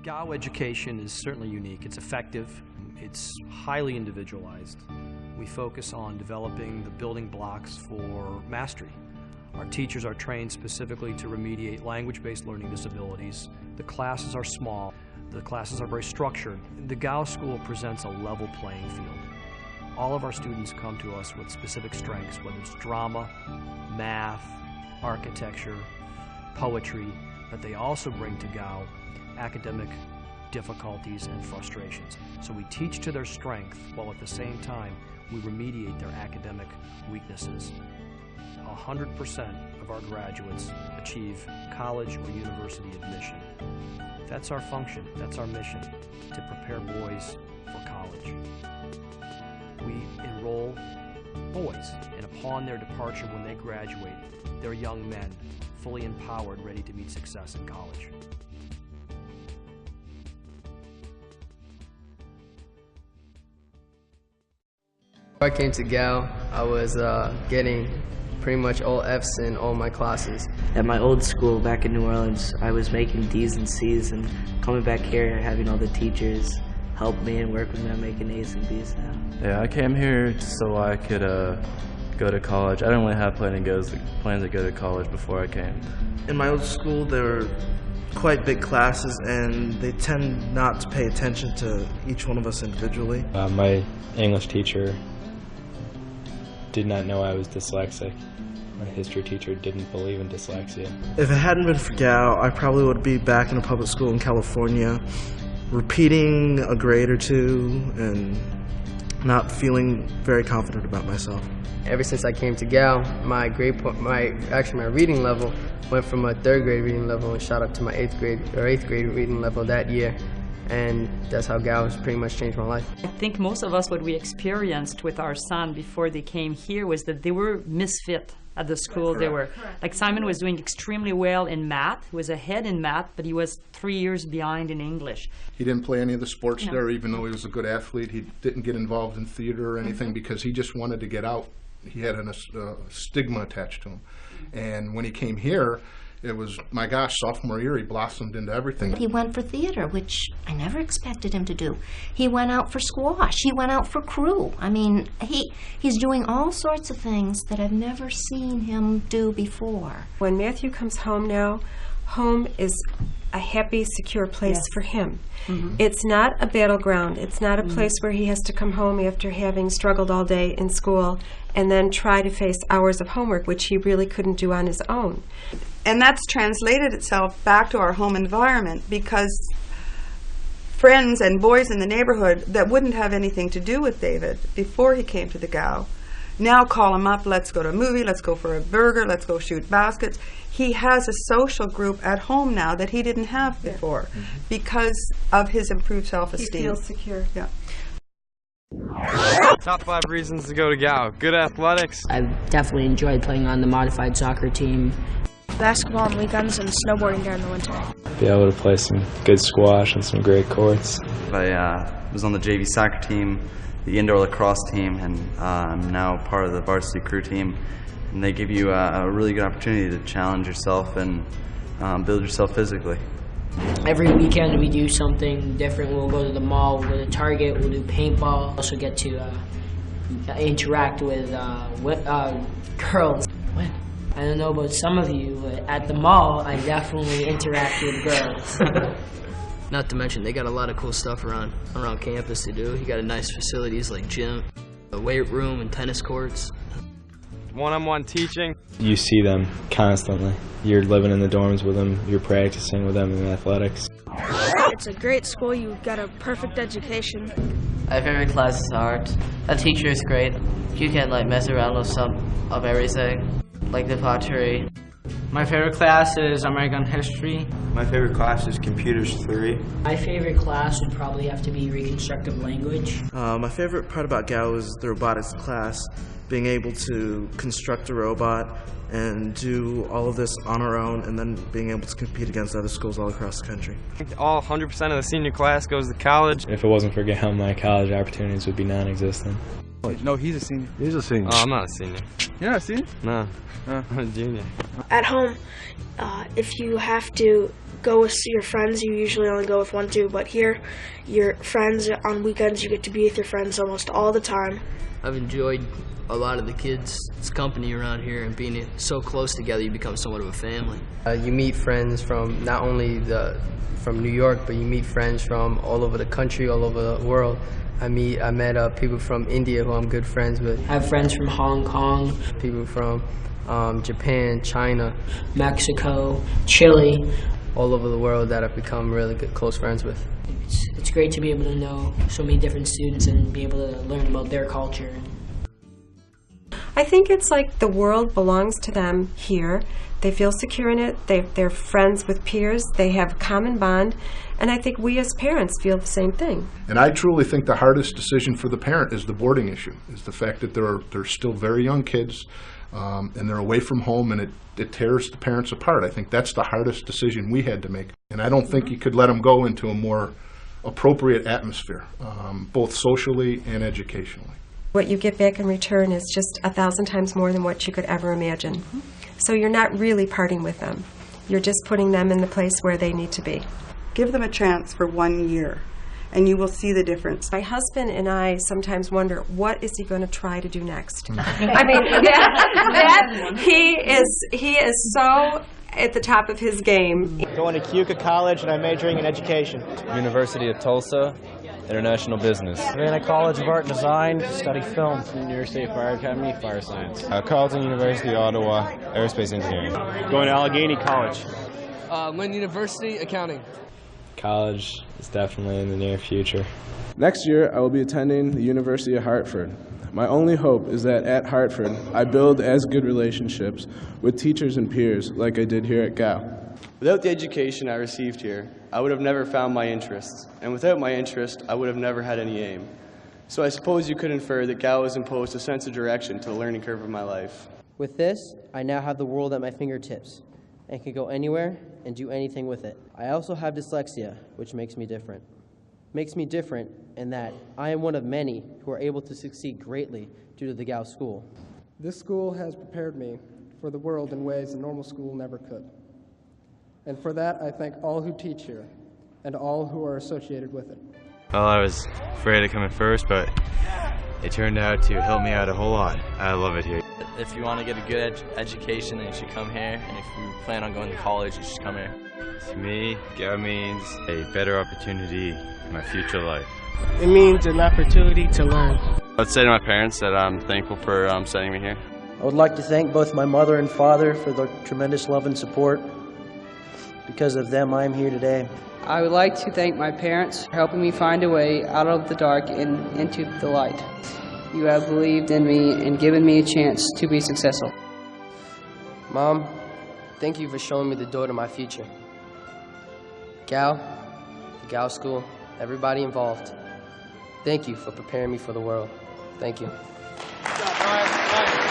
Gow education is certainly unique. It's effective. It's highly individualized. We focus on developing the building blocks for mastery. Our teachers are trained specifically to remediate language-based learning disabilities. The classes are small. The classes are very structured. The Gow School presents a level playing field. All of our students come to us with specific strengths, whether it's drama, math, architecture, poetry, but they also bring to Gow academic difficulties and frustrations. So we teach to their strength, while at the same time we remediate their academic weaknesses. 100% of our graduates achieve college or university admission. That's our function, that's our mission, to prepare boys for college. We enroll boys, and upon their departure when they graduate, they're young men, fully empowered, ready to meet success in college. When I came to Gow, I was getting pretty much all F's in all my classes. At my old school back in New Orleans, I was making D's and C's, and coming back here, having all the teachers help me and work with me, I'm making A's and B's now. Yeah, I came here so I could go to college. I didn't really have plans to go to college before I came. In my old school, there were quite big classes, and they tend not to pay attention to each one of us individually. My English teacher did not know I was dyslexic. My history teacher didn't believe in dyslexia. If it hadn't been for Gow, I probably would be back in a public school in California, repeating a grade or two and not feeling very confident about myself. Ever since I came to Gow, my reading level went from a 3rd grade reading level and shot up to my 8th grade reading level that year. And that's how Gow has pretty much changed my life. I think most of us, what we experienced with our son before they came here was that they were misfit at the school. Correct. They were, like Simon was doing extremely well in math. He was ahead in math, but he was 3 years behind in English. He didn't play any of the sports there, even though he was a good athlete. He didn't get involved in theater or anything because he just wanted to get out. He had a stigma attached to him. And when he came here, it was, my gosh, sophomore year, he blossomed into everything. He went for theater, which I never expected him to do. He went out for squash. He went out for crew. I mean, he's doing all sorts of things that I've never seen him do before. When Matthew comes home now, home is a happy, secure place for him. Mm-hmm. It's not a battleground. It's not a place where he has to come home after having struggled all day in school and then try to face hours of homework, which he really couldn't do on his own. And that's translated itself back to our home environment, because friends and boys in the neighborhood that wouldn't have anything to do with David before he came to the Gow now call him up, let's go to a movie, let's go for a burger, let's go shoot baskets. He has a social group at home now that he didn't have before because of his improved self-esteem. He feels secure. Yeah. Top 5 reasons to go to Gow. Good athletics. I definitely enjoyed playing on the modified soccer team. Basketball on weekends and snowboarding during the winter. Be able to play some good squash and some great courts. I was on the JV soccer team, the indoor lacrosse team, and I'm now part of the varsity crew team. And they give you a really good opportunity to challenge yourself and build yourself physically. Every weekend we do something different. We'll go to the mall, we'll go to Target, we'll do paintball. Also get to interact with girls. What? I don't know about some of you, but at the mall, I definitely interact with girls. Not to mention, they got a lot of cool stuff around campus to do. You got nice facilities like gym, a weight room, and tennis courts. One-on-one teaching. You see them constantly. You're living in the dorms with them. You're practicing with them in athletics. It's a great school. You got a perfect education. My favorite class is art. The teacher is great. You can mess around with some of everything, like the pottery. My favorite class is American history. My favorite class is computers theory. My favorite class would probably have to be reconstructive language. My favorite part about Gow is the robotics class, being able to construct a robot and do all of this on our own, and then being able to compete against other schools all across the country. All 100% of the senior class goes to college. If it wasn't for Gow, my college opportunities would be non-existent. No, he's a senior. He's a senior. Oh, I'm not a senior. You're not a senior? No, I'm a junior. At home, if you have to go with your friends. You usually only go with 1, 2, but here, your friends, on weekends, you get to be with your friends almost all the time. I've enjoyed a lot of the kids' company around here, and being so close together, you become somewhat of a family. You meet friends from not only from New York, but you meet friends from all over the country, all over the world. I met people from India who I'm good friends with. I have friends from Hong Kong. People from Japan, China, Mexico, Chile. All over the world that I've become really good, close friends with. It's great to be able to know so many different students and be able to learn about their culture. I think it's like the world belongs to them here. They feel secure in it. They're friends with peers. They have a common bond. And I think we as parents feel the same thing. And I truly think the hardest decision for the parent is the boarding issue, is the fact that they're still very young kids, and they're away from home, and it tears the parents apart. I think that's the hardest decision we had to make. And I don't think you could let them go into a more appropriate atmosphere, both socially and educationally. What you get back in return is just 1,000 times more than what you could ever imagine. So you're not really parting with them. You're just putting them in the place where they need to be. Give them a chance for 1 year, and you will see the difference. My husband and I sometimes wonder, what is he going to try to do next? I mean, he is so at the top of his game. Going to Keuka College, and I'm majoring in education. University of Tulsa, International Business. Savannah College of Art and Design, study film. University of Fire Academy, Fire Science. Carleton University, Ottawa, Aerospace Engineering. Going to Allegheny College. Lynn University, Accounting. College is definitely in the near future. Next year, I will be attending the University of Hartford. My only hope is that at Hartford, I build as good relationships with teachers and peers like I did here at Gow. Without the education I received here, I would have never found my interests. And without my interest, I would have never had any aim. So I suppose you could infer that Gow has imposed a sense of direction to the learning curve of my life. With this, I now have the world at my fingertips and can go anywhere and do anything with it. I also have dyslexia, which makes me different. Makes me different in that I am one of many who are able to succeed greatly due to the Gow School. This school has prepared me for the world in ways a normal school never could. And for that, I thank all who teach here and all who are associated with it. Well, I was afraid of coming first, but it turned out to help me out a whole lot. I love it here. If you want to get a good education, then you should come here. And if you plan on going to college, you should come here. To me, Gow means a better opportunity in my future life. It means an opportunity to learn. I'd say to my parents that I'm thankful for sending me here. I would like to thank both my mother and father for their tremendous love and support. Because of them, I am here today. I would like to thank my parents for helping me find a way out of the dark and into the light. You have believed in me and given me a chance to be successful. Mom, thank you for showing me the door to my future. Gow, the Gow School, everybody involved, thank you for preparing me for the world. Thank you. All right.